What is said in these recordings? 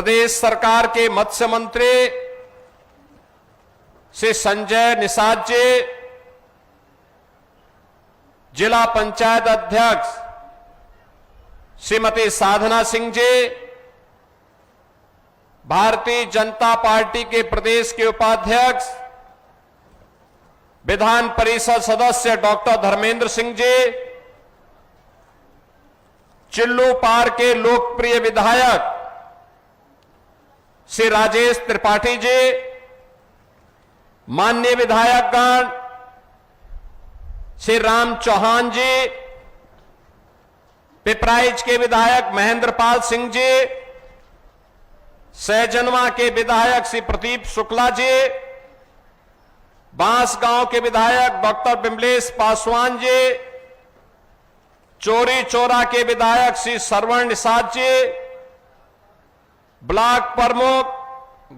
प्रदेश सरकार के मत्स्य मंत्री श्री संजय निषाद जी, जिला पंचायत अध्यक्ष श्रीमती साधना सिंह जी, भारतीय जनता पार्टी के प्रदेश के उपाध्यक्ष विधान परिषद सदस्य डॉक्टर धर्मेंद्र सिंह जी, चिल्लू पार के लोकप्रिय विधायक श्री राजेश त्रिपाठी जी, माननीय विधायकगण श्री राम चौहान जी, पिपराइच के विधायक महेंद्र पाल सिंह जी, सहजनवा के विधायक श्री प्रदीप शुक्ला जी, बांसगांव के विधायक डॉक्टर बिमलेश पासवान जी, चोरी चौरा के विधायक श्री श्रवण निषाद जी, ब्लॉक प्रमुख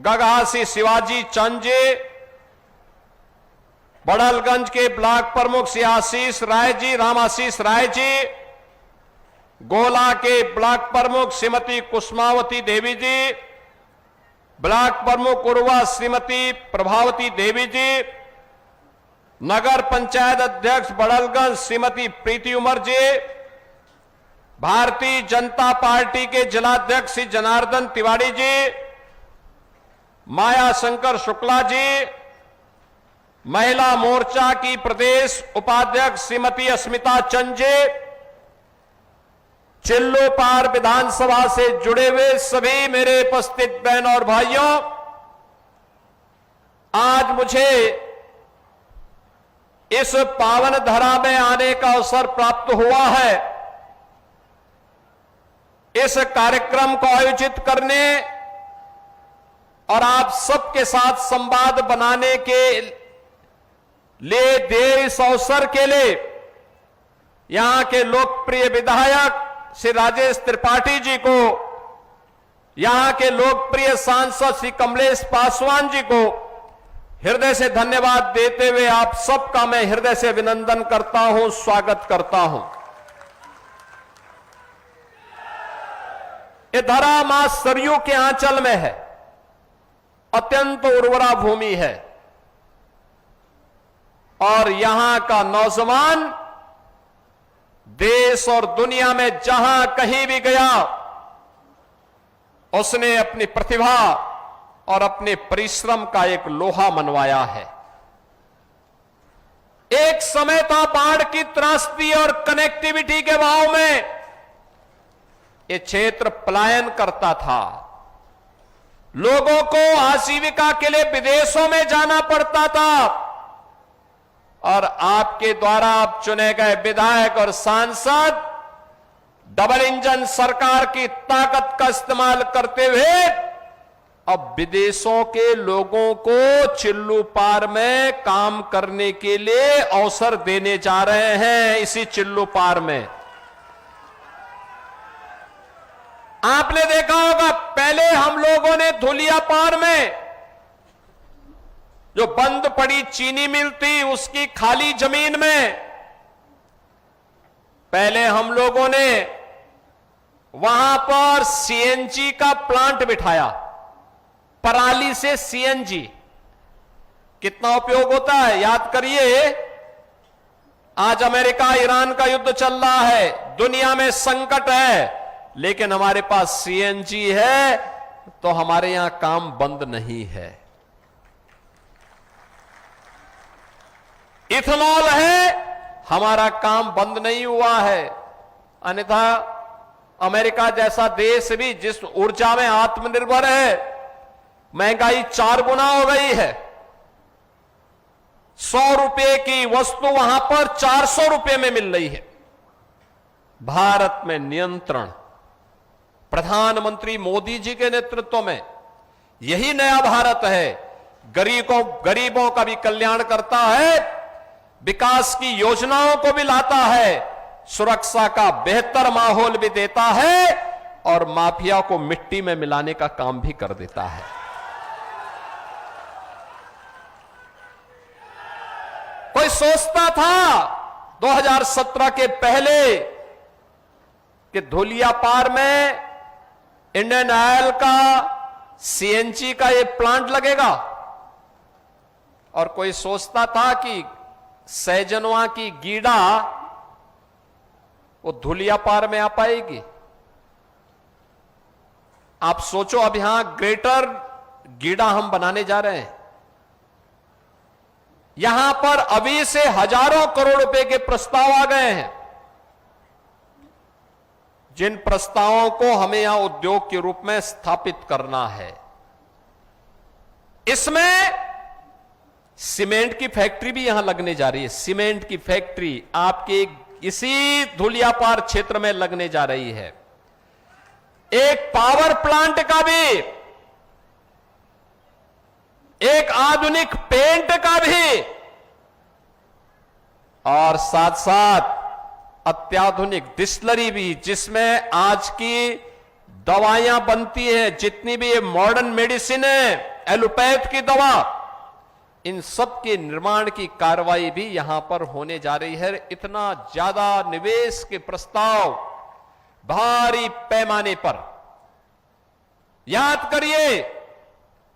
गगहा श्री शिवाजी चंद जी, बड़लगंज के ब्लॉक प्रमुख श्री आशीष राय जी, राम आशीष राय जी, गोला के ब्लॉक प्रमुख श्रीमती कुसुमावती देवी जी, ब्लॉक प्रमुख उर्वा श्रीमती प्रभावती देवी जी, नगर पंचायत अध्यक्ष बड़लगंज श्रीमती प्रीति उमर जी, भारतीय जनता पार्टी के जिलाध्यक्ष श्री जनार्दन तिवारी जी, माया शंकर शुक्ला जी, महिला मोर्चा की प्रदेश उपाध्यक्ष श्रीमती अस्मिता चंद जी, चिल्लू पार विधानसभा से जुड़े हुए सभी मेरे उपस्थित बहन और भाइयों, आज मुझे इस पावन धरा में आने का अवसर प्राप्त हुआ है। इस कार्यक्रम को आयोजित करने और आप सबके साथ संवाद बनाने के लिए दिए इस अवसर के लिए यहां के लोकप्रिय विधायक श्री राजेश त्रिपाठी जी को, यहां के लोकप्रिय सांसद श्री कमलेश पासवान जी को हृदय से धन्यवाद देते हुए आप सबका मैं हृदय से अभिनंदन करता हूं, स्वागत करता हूं। ये धरा मां सरयू के आंचल में है, अत्यंत उर्वरा भूमि है और यहां का नौजवान देश और दुनिया में जहां कहीं भी गया उसने अपनी प्रतिभा और अपने परिश्रम का एक लोहा मनवाया है। एक समय था बाढ़ की त्रासदी और कनेक्टिविटी के अभाव में ये क्षेत्र पलायन करता था, लोगों को आजीविका के लिए विदेशों में जाना पड़ता था और आपके द्वारा आप चुने गए विधायक और सांसद डबल इंजन सरकार की ताकत का इस्तेमाल करते हुए अब विदेशों के लोगों को चिल्लू पार में काम करने के लिए अवसर देने जा रहे हैं। इसी चिल्लू पार में आपने देखा होगा, पहले हम लोगों ने धुलिया पार में जो बंद पड़ी चीनी मिल थी उसकी खाली जमीन में पहले हम लोगों ने वहां पर सीएनजी का प्लांट बिठाया। पराली से सीएनजी कितना उपयोग होता है याद करिए। आज अमेरिका ईरान का युद्ध चल रहा है, दुनिया में संकट है, लेकिन हमारे पास सीएनजी है तो हमारे यहां काम बंद नहीं है। इथेनॉल है, हमारा काम बंद नहीं हुआ है। अन्यथा अमेरिका जैसा देश भी जिस ऊर्जा में आत्मनिर्भर है, महंगाई 4 गुना हो गई है। 100 रुपए की वस्तु वहां पर 400 रुपए में मिल रही है। भारत में नियंत्रण प्रधानमंत्री मोदी जी के नेतृत्व में, यही नया भारत है। गरीबों का भी कल्याण करता है, विकास की योजनाओं को भी लाता है, सुरक्षा का बेहतर माहौल भी देता है और माफिया को मिट्टी में मिलाने का काम भी कर देता है। कोई सोचता था 2017 के पहले कि धुलिया पार में इंडियन ऑयल का सीएनजी का ये प्लांट लगेगा। और कोई सोचता था कि सैजनवा की गीड़ा वो धुलियापार में आ पाएगी। आप सोचो, अब यहां ग्रेटर गीड़ा हम बनाने जा रहे हैं। यहां पर अभी से हजारों करोड़ रुपए के प्रस्ताव आ गए हैं, जिन प्रस्तावों को हमें यहां उद्योग के रूप में स्थापित करना है। इसमें सीमेंट की फैक्ट्री भी यहां लगने जा रही है। सीमेंट की फैक्ट्री आपके इसी धुलियापार क्षेत्र में लगने जा रही है। एक पावर प्लांट का भी, एक आधुनिक पेंट का भी, और साथ साथ अत्याधुनिक डिस्टिलरी भी, जिसमें आज की दवाइयां बनती हैं, जितनी भी ये मॉडर्न मेडिसिन है, एलोपैथ की दवा, इन सब के निर्माण की कार्रवाई भी यहां पर होने जा रही है। इतना ज्यादा निवेश के प्रस्ताव भारी पैमाने पर। याद करिए,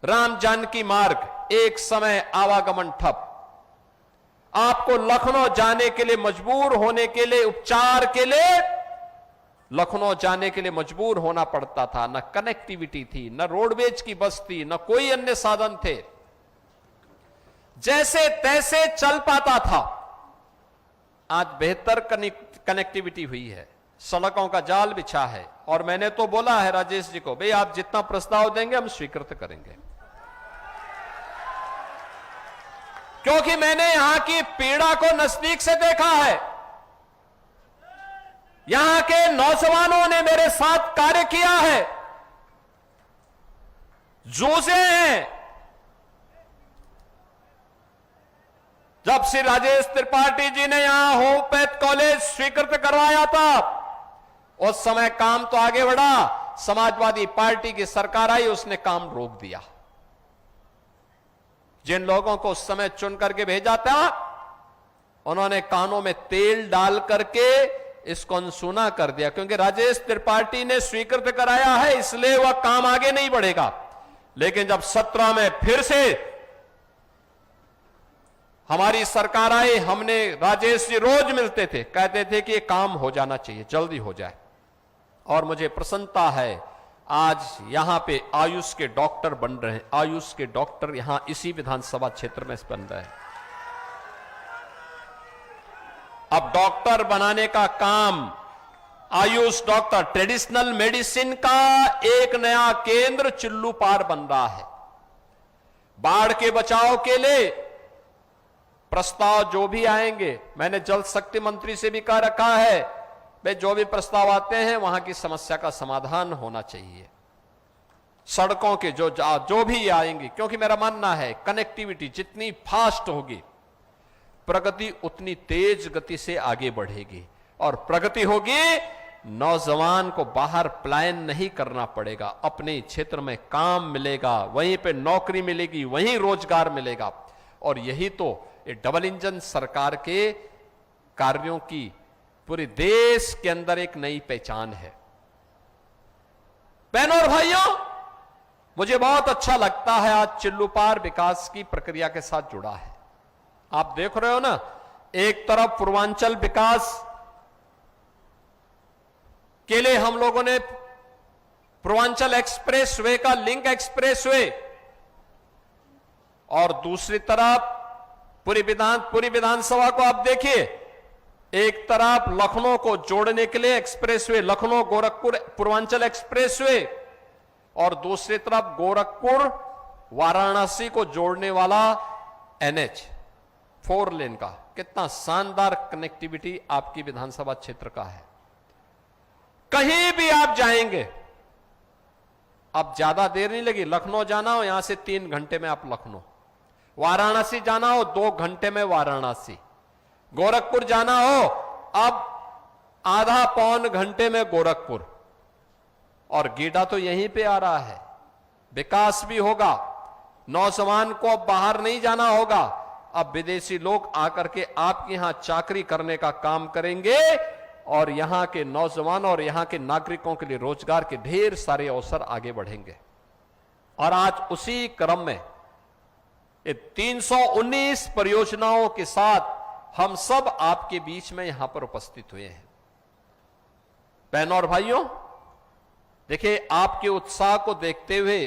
राम जानकी मार्ग, एक समय आवागमन ठप। आपको लखनऊ जाने के लिए मजबूर होने के लिए, उपचार के लिए लखनऊ जाने के लिए मजबूर होना पड़ता था। न कनेक्टिविटी थी, न रोडवेज की बस थी, न कोई अन्य साधन थे। जैसे तैसे चल पाता था। आज बेहतर कनेक्टिविटी हुई है, सड़कों का जाल बिछा है। और मैंने तो बोला है राजेश जी को, भाई आप जितना प्रस्ताव देंगे हम स्वीकृत करेंगे, क्योंकि मैंने यहां की पीड़ा को नजदीक से देखा है। यहां के नौजवानों ने मेरे साथ कार्य किया है, जूझे हैं। जब श्री राजेश त्रिपाठी जी ने यहां होम्योपैथ कॉलेज स्वीकृत करवाया था, उस समय काम तो आगे बढ़ा। समाजवादी पार्टी की सरकार आई, उसने काम रोक दिया। जिन लोगों को उस समय चुन करके भेजा था, उन्होंने कानों में तेल डाल करके इसको अनसुना कर दिया, क्योंकि राजेश त्रिपाठी ने स्वीकृत कराया है, इसलिए वह काम आगे नहीं बढ़ेगा। लेकिन जब 17 में फिर से हमारी सरकार आई, हमने, राजेश जी रोज मिलते थे, कहते थे कि ये काम हो जाना चाहिए, जल्दी हो जाए। और मुझे प्रसन्नता है, आज यहां पे आयुष के डॉक्टर बन रहे हैं। आयुष के डॉक्टर यहां इसी विधानसभा क्षेत्र में बन रहे हैं। अब डॉक्टर बनाने का काम, आयुष डॉक्टर, ट्रेडिशनल मेडिसिन का एक नया केंद्र चिल्लू पार बन रहा है। बाढ़ के बचाव के लिए प्रस्ताव जो भी आएंगे, मैंने जल शक्ति मंत्री से भी कह रखा है, भाई जो भी प्रस्ताव आते हैं वहां की समस्या का समाधान होना चाहिए। सड़कों के जो भी आएंगे, क्योंकि मेरा मानना है कनेक्टिविटी जितनी फास्ट होगी, प्रगति उतनी तेज गति से आगे बढ़ेगी। और प्रगति होगी, नौजवान को बाहर पलायन नहीं करना पड़ेगा, अपने क्षेत्र में काम मिलेगा, वहीं पे नौकरी मिलेगी, वहीं रोजगार मिलेगा। और यही तो ये डबल इंजन सरकार के कार्यों की पूरे देश के अंदर एक नई पहचान है। बहनों और भाइयों, मुझे बहुत अच्छा लगता है आज चिल्लू पार विकास की प्रक्रिया के साथ जुड़ा है। आप देख रहे हो ना, एक तरफ पूर्वांचल विकास के लिए हम लोगों ने पूर्वांचल एक्सप्रेस वे का लिंक एक्सप्रेस वे, और दूसरी तरफ पूरी विधानसभा को आप देखिए, एक तरफ लखनऊ को जोड़ने के लिए एक्सप्रेसवे, लखनऊ गोरखपुर पूर्वांचल एक्सप्रेसवे, और दूसरी तरफ गोरखपुर वाराणसी को जोड़ने वाला NH 4 लेन का। कितना शानदार कनेक्टिविटी आपकी विधानसभा क्षेत्र का है। कहीं भी आप जाएंगे, अब ज्यादा देर नहीं लगी। लखनऊ जाना हो, यहां से 3 घंटे में आप लखनऊ, वाराणसी जाना हो 2 घंटे में वाराणसी, गोरखपुर जाना हो अब आधा पौन घंटे में गोरखपुर। और गीडा तो यहीं पे आ रहा है। विकास भी होगा, नौजवान को अब बाहर नहीं जाना होगा, अब विदेशी लोग आकर के आपके यहां चाकरी करने का काम करेंगे। और यहां के नौजवान और यहां के नागरिकों के लिए रोजगार के ढेर सारे अवसर आगे बढ़ेंगे। और आज उसी क्रम में ये 319 परियोजनाओं के साथ हम सब आपके बीच में यहां पर उपस्थित हुए हैं। बहनों और भाइयों, देखिए, आपके उत्साह को देखते हुए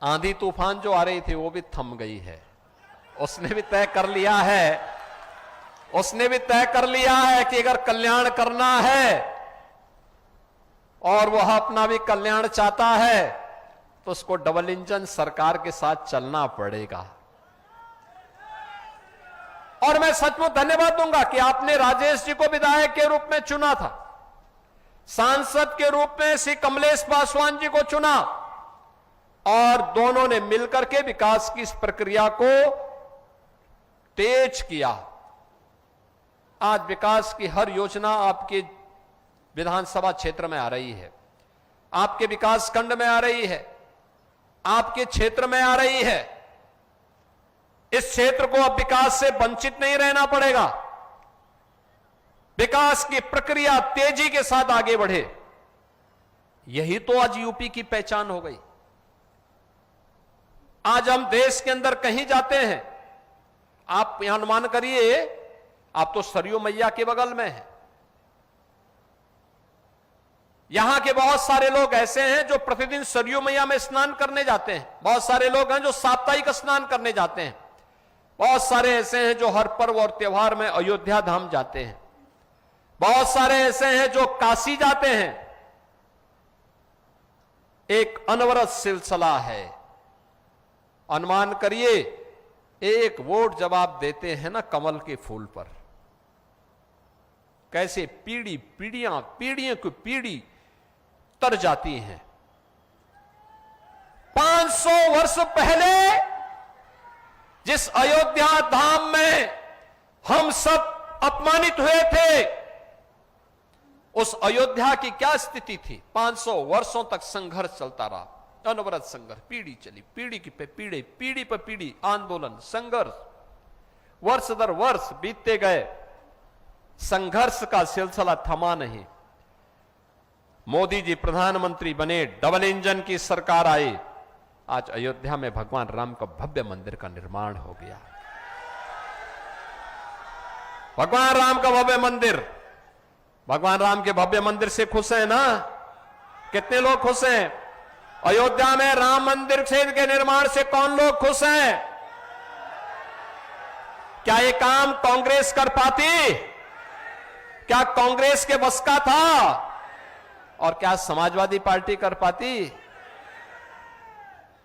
आंधी तूफान जो आ रही थी वो भी थम गई है। उसने भी तय कर लिया है कि अगर कल्याण करना है और वह अपना भी कल्याण चाहता है तो उसको डबल इंजन सरकार के साथ चलना पड़ेगा। और मैं सचमुच धन्यवाद दूंगा कि आपने राजेश जी को विधायक के रूप में चुना था, सांसद के रूप में श्री कमलेश पासवान जी को चुना, और दोनों ने मिलकर के विकास की इस प्रक्रिया को तेज किया। आज विकास की हर योजना आपके विधानसभा क्षेत्र में आ रही है, आपके विकास खंड में आ रही है, आपके क्षेत्र में आ रही है। इस क्षेत्र को अब विकास से वंचित नहीं रहना पड़ेगा। विकास की प्रक्रिया तेजी के साथ आगे बढ़े, यही तो आज यूपी की पहचान हो गई। आज हम देश के अंदर कहीं जाते हैं, आप यहां अनुमान करिए, आप तो सरयू मैया के बगल में हैं। यहां के बहुत सारे लोग ऐसे हैं जो प्रतिदिन सरयू मैया में स्नान करने जाते हैं, बहुत सारे लोग हैं जो साप्ताहिक स्नान करने जाते हैं, बहुत सारे ऐसे हैं जो हर पर्व और त्योहार में अयोध्या धाम जाते हैं, बहुत सारे ऐसे हैं जो काशी जाते हैं। एक अनवरत सिलसिला है। अनुमान करिए, एक वोट जब आप देते हैं ना कमल के फूल पर, कैसे पीढ़ियों की पीढ़ी तर जाती हैं। 500 वर्ष पहले जिस अयोध्या धाम में हम सब अपमानित हुए थे, उस अयोध्या की क्या स्थिति थी? 500 वर्षों तक संघर्ष चलता रहा, अनवरत संघर्ष, पीढ़ी चली, पीढ़ी पे पीढ़ी आंदोलन, संघर्ष, वर्ष दर वर्ष बीतते गए, संघर्ष का सिलसिला थमा नहीं। मोदी जी प्रधानमंत्री बने, डबल इंजन की सरकार आई, आज अयोध्या में भगवान राम का भव्य मंदिर का निर्माण हो गया। भगवान राम का भव्य मंदिर, भगवान राम के भव्य मंदिर से खुश हैं ना? कितने लोग खुश हैं? अयोध्या में राम मंदिर के निर्माण से कौन लोग खुश हैं? क्या ये काम कांग्रेस कर पाती? क्या कांग्रेस के बस का था? और क्या समाजवादी पार्टी कर पाती?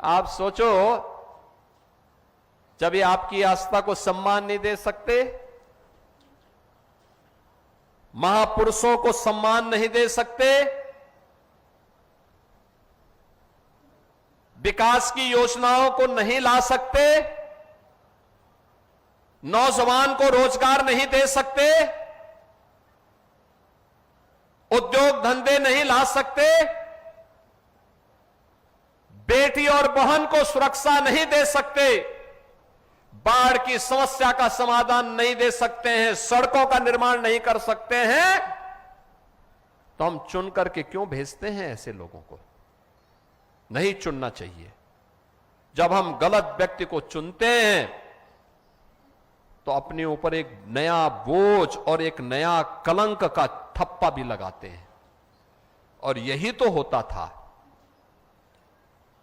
आप सोचो, जब ये आपकी आस्था को सम्मान नहीं दे सकते, महापुरुषों को सम्मान नहीं दे सकते, विकास की योजनाओं को नहीं ला सकते, नौजवान को रोजगार नहीं दे सकते, उद्योग धंधे नहीं ला सकते, बेटी और बहन को सुरक्षा नहीं दे सकते, बाढ़ की समस्या का समाधान नहीं दे सकते हैं, सड़कों का निर्माण नहीं कर सकते हैं, तो हम चुन करके क्यों भेजते हैं ऐसे लोगों को? नहीं चुनना चाहिए। जब हम गलत व्यक्ति को चुनते हैं तो अपने ऊपर एक नया बोझ और एक नया कलंक का ठप्पा भी लगाते हैं। और यही तो होता था,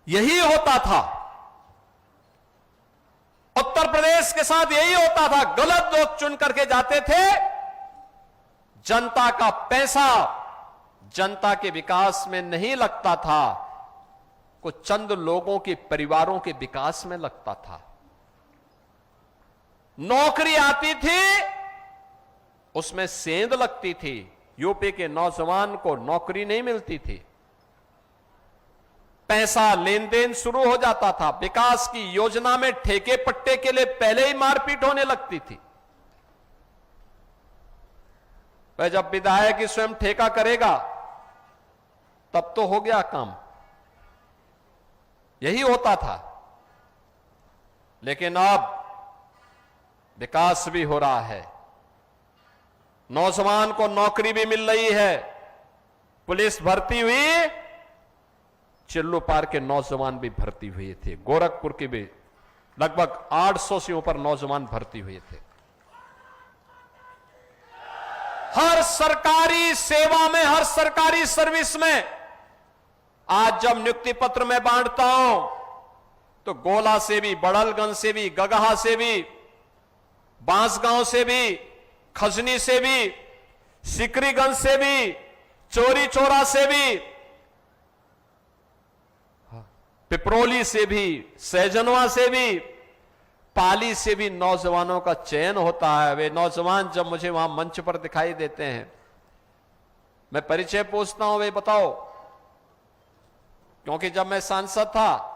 यही होता था उत्तर प्रदेश के साथ, यही होता था। गलत लोग चुन करके जाते थे, जनता का पैसा जनता के विकास में नहीं लगता था, कुछ चंद लोगों के परिवारों के विकास में लगता था। नौकरी आती थी, उसमें सेंध लगती थी। यूपी के नौजवान को नौकरी नहीं मिलती थी, पैसा लेन देन शुरू हो जाता था। विकास की योजना में ठेके पट्टे के लिए पहले ही मारपीट होने लगती थी। वह जब विधायक ही स्वयं ठेका करेगा तब तो हो गया काम, यही होता था। लेकिन अब विकास भी हो रहा है, नौजवान को नौकरी भी मिल रही है। पुलिस भर्ती हुई, चिल्लू पार के नौजवान भी भर्ती हुए थे। गोरखपुर के भी लगभग 800 से ऊपर नौजवान भर्ती हुए थे। हर सरकारी सेवा में, हर सरकारी सर्विस में आज जब नियुक्ति पत्र में बांटता हूं तो गोला से भी, बड़लगंज से भी, गगहा से भी, बांसगांव से भी, खजनी से भी, सिकरीगंज से भी, चोरी चौरा से भी, पिपरोली से भी, सैजनवा से भी, पाली से भी नौजवानों का चयन होता है। वे नौजवान जब मुझे वहां मंच पर दिखाई देते हैं, मैं परिचय पूछता हूं, वे बताओ, क्योंकि जब मैं सांसद था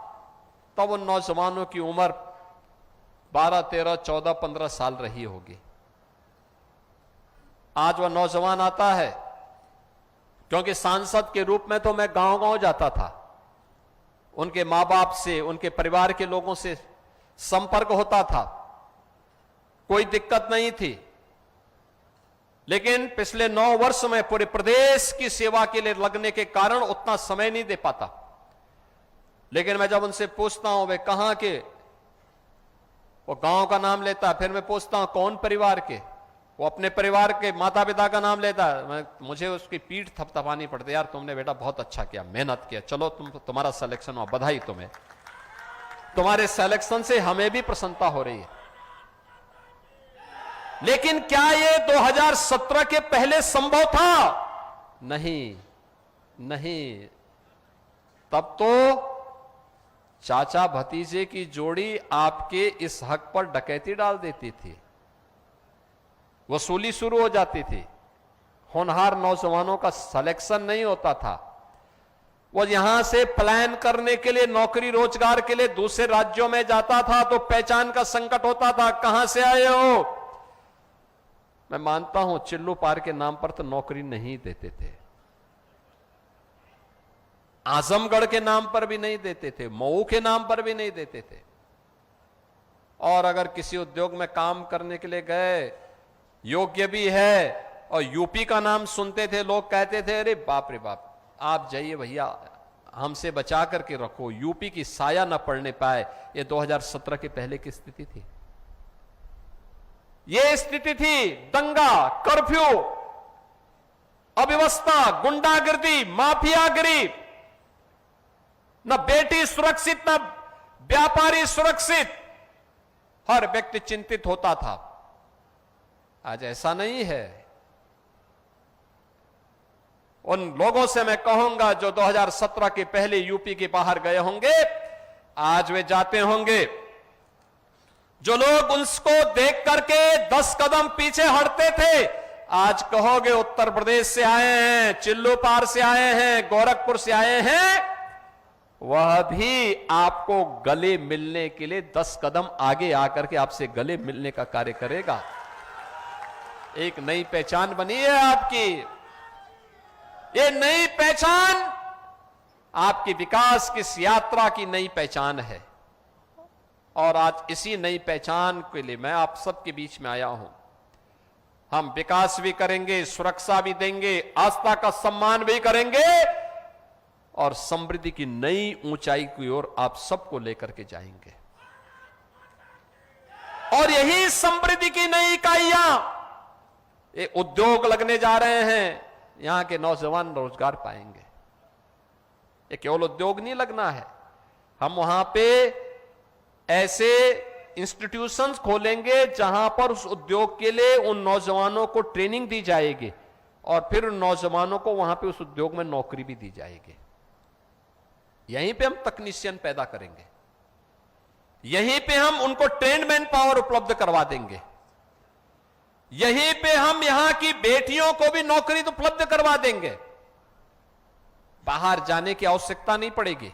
तब उन नौजवानों की उम्र 12, 13, 14, 15 साल रही होगी। आज वह नौजवान आता है, क्योंकि सांसद के रूप में तो मैं गांव-गांव जाता था, उनके मां बाप से, उनके परिवार के लोगों से संपर्क होता था, कोई दिक्कत नहीं थी। लेकिन पिछले 9 वर्ष में पूरे प्रदेश की सेवा के लिए लगने के कारण उतना समय नहीं दे पाता। लेकिन मैं जब उनसे पूछता हूं वे कहां के, वो गांव का नाम लेता है, फिर मैं पूछता हूं कौन परिवार के, वो अपने परिवार के माता पिता का नाम लेता है। मुझे उसकी पीठ थपथपानी पड़ती, यार तुमने बेटा बहुत अच्छा किया, मेहनत किया, चलो तुम्हारा सिलेक्शन हुआ, बधाई तुम्हें, तुम्हारे सिलेक्शन से हमें भी प्रसन्नता हो रही है। लेकिन क्या ये 2017 के पहले संभव था? नहीं, नहीं। तब तो चाचा भतीजे की जोड़ी आपके इस हक पर डकैती डाल देती थी, वसूली शुरू हो जाती थी, होनहार नौजवानों का सिलेक्शन नहीं होता था। वो यहां से प्लान करने के लिए, नौकरी रोजगार के लिए दूसरे राज्यों में जाता था तो पहचान का संकट होता था, कहां से आए हो। मैं मानता हूं चिल्लू पार के नाम पर तो नौकरी नहीं देते थे, आजमगढ़ के नाम पर भी नहीं देते थे, मऊ के नाम पर भी नहीं देते थे। और अगर किसी उद्योग में काम करने के लिए गए, योग्य भी है, और यूपी का नाम सुनते थे, लोग कहते थे अरे बाप रे बाप, आप जाइए भैया, हमसे बचा करके रखो, यूपी की साया न पड़ने पाए। ये 2017 के पहले की स्थिति थी, ये स्थिति थी। दंगा, कर्फ्यू, अव्यवस्था, गुंडागर्दी, माफियागिरी, न बेटी सुरक्षित, न व्यापारी सुरक्षित, हर व्यक्ति चिंतित होता था। आज ऐसा नहीं है। उन लोगों से मैं कहूंगा जो 2017 के पहले यूपी के बाहर गए होंगे, आज वे जाते होंगे। जो लोग उसको देख करके 10 कदम पीछे हटते थे, आज कहोगे उत्तर प्रदेश से आए हैं, चिल्लू पार से आए हैं, गोरखपुर से आए हैं, वह भी आपको गले मिलने के लिए 10 कदम आगे आकर के आपसे गले मिलने का कार्य करेगा। एक नई पहचान बनी है आपकी। ये नई पहचान आपकी विकास की इस यात्रा की नई पहचान है। और आज इसी नई पहचान के लिए मैं आप सबके बीच में आया हूं। हम विकास भी करेंगे, सुरक्षा भी देंगे, आस्था का सम्मान भी करेंगे, और समृद्धि की नई ऊंचाई की ओर आप सबको लेकर के जाएंगे। और यही समृद्धि की नई इकाइयां, ये उद्योग लगने जा रहे हैं, यहां के नौजवान रोजगार पाएंगे। ये केवल उद्योग नहीं लगना है, हम वहां पे ऐसे इंस्टीट्यूशंस खोलेंगे जहां पर उस उद्योग के लिए उन नौजवानों को ट्रेनिंग दी जाएगी, और फिर उन नौजवानों को वहां पे उस उद्योग में नौकरी भी दी जाएगी। यहीं पे हम तकनीशियन पैदा करेंगे, यहीं पे हम उनको ट्रेन्ड मैन पावर उपलब्ध करवा देंगे, यहीं पे हम यहां की बेटियों को भी नौकरी उपलब्ध करवा देंगे। बाहर जाने की आवश्यकता नहीं पड़ेगी।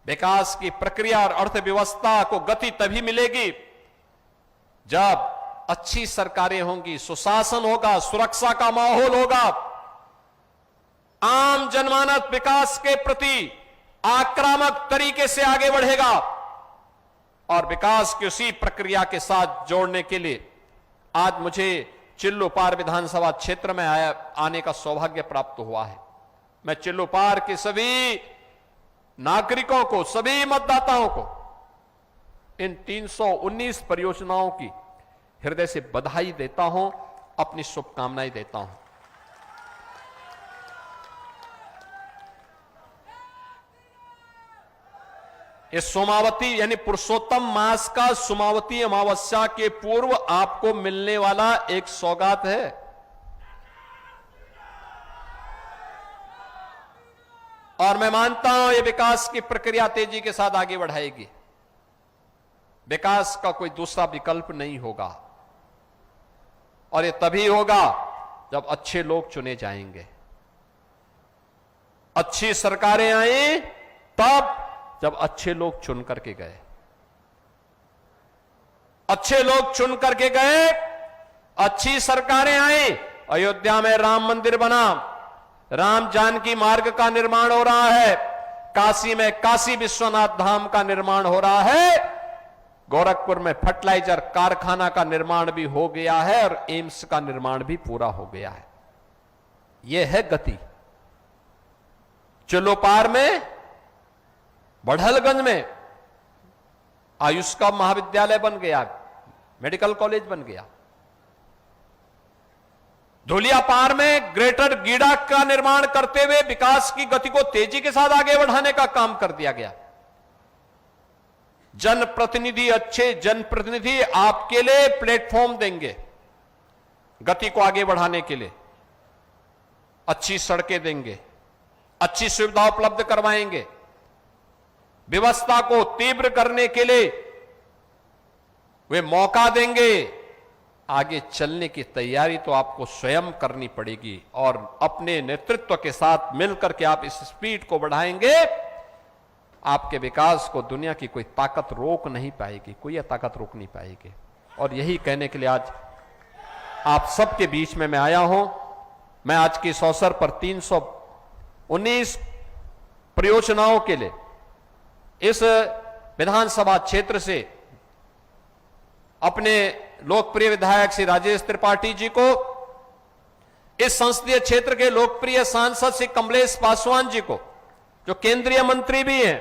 विकास की प्रक्रिया और अर्थव्यवस्था को गति तभी मिलेगी जब अच्छी सरकारें होंगी, सुशासन होगा, सुरक्षा का माहौल होगा, आम जनमानस विकास के प्रति आक्रामक तरीके से आगे बढ़ेगा। और विकास की उसी प्रक्रिया के साथ जोड़ने के लिए आज मुझे चिल्लूपार विधानसभा क्षेत्र में आने का सौभाग्य प्राप्त हुआ है। मैं चिल्लूपार के सभी नागरिकों को, सभी मतदाताओं को इन 319 परियोजनाओं की हृदय से बधाई देता हूं, अपनी शुभकामनाएं देता हूं। इस सोमावती यानी पुरुषोत्तम मास का सोमावती अमावस्या के पूर्व आपको मिलने वाला एक सौगात है। और मैं मानता हूं ये विकास की प्रक्रिया तेजी के साथ आगे बढ़ाएगी। विकास का कोई दूसरा विकल्प नहीं होगा और ये तभी होगा जब अच्छे लोग चुने जाएंगे, अच्छी सरकारें आई तब जब अच्छे लोग चुन करके गए। अच्छे लोग चुन करके गए, अच्छी सरकारें आई। अयोध्या में राम मंदिर बना, राम जानकी मार्ग का निर्माण हो रहा है, काशी में काशी विश्वनाथ धाम का निर्माण हो रहा है, गोरखपुर में फर्टिलाइजर कारखाना का निर्माण भी हो गया है और एम्स का निर्माण भी पूरा हो गया है। यह है गति। चिल्लूपार में, बढ़लगंज में आयुष का महाविद्यालय बन गया, मेडिकल कॉलेज बन गया। धुलियापार में ग्रेटर गीडा का निर्माण करते हुए विकास की गति को तेजी के साथ आगे बढ़ाने का काम कर दिया गया। जनप्रतिनिधि, अच्छे जनप्रतिनिधि आपके लिए प्लेटफॉर्म देंगे गति को आगे बढ़ाने के लिए। अच्छी सड़कें देंगे, अच्छी सुविधा उपलब्ध करवाएंगे, व्यवस्था को तीव्र करने के लिए वे मौका देंगे। आगे चलने की तैयारी तो आपको स्वयं करनी पड़ेगी और अपने नेतृत्व के साथ मिलकर के आप इस स्पीड को बढ़ाएंगे। आपके विकास को दुनिया की कोई ताकत रोक नहीं पाएगी, कोई ताकत रोक नहीं पाएगी। और यही कहने के लिए आज आप सबके बीच में मैं आया हूं। मैं आज के इस अवसर पर 319 परियोजनाओं के लिए इस विधानसभा क्षेत्र से अपने लोकप्रिय विधायक श्री राजेश त्रिपाठी जी को, इस संसदीय क्षेत्र के लोकप्रिय सांसद श्री कमलेश पासवान जी को, जो केंद्रीय मंत्री भी हैं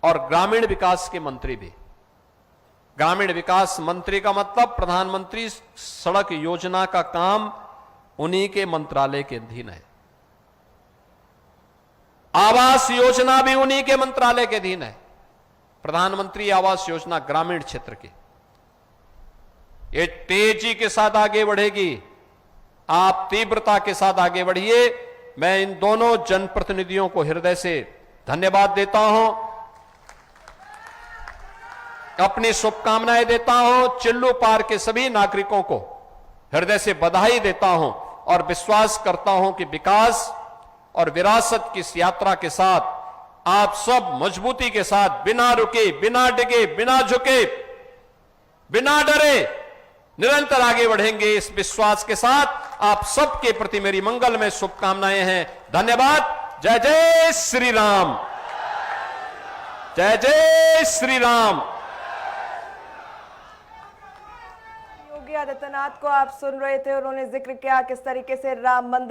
और ग्रामीण विकास के मंत्री भी। ग्रामीण विकास मंत्री का मतलब प्रधानमंत्री सड़क योजना का काम उन्हीं के मंत्रालय के अधीन है। आवास योजना भी उन्हीं के मंत्रालय के अधीन है। प्रधानमंत्री आवास योजना ग्रामीण क्षेत्र की, ये तेजी के साथ आगे बढ़ेगी। आप तीव्रता के साथ आगे बढ़िए। मैं इन दोनों जनप्रतिनिधियों को हृदय से धन्यवाद देता हूं, अपनी शुभकामनाएं देता हूं। चिल्लूपार के सभी नागरिकों को हृदय से बधाई देता हूं और विश्वास करता हूं कि विकास और विरासत की इस यात्रा के साथ आप सब मजबूती के साथ, बिना रुके, बिना डिगे, बिना झुके, बिना डरे निरंतर आगे बढ़ेंगे। इस विश्वास के साथ आप सबके प्रति मेरी मंगलमय शुभकामनाएं हैं। धन्यवाद। जय जय श्री राम, जय जय श्री राम। योगी आदित्यनाथ को आप सुन रहे थे, उन्होंने जिक्र किया किस तरीके से राम मंदिर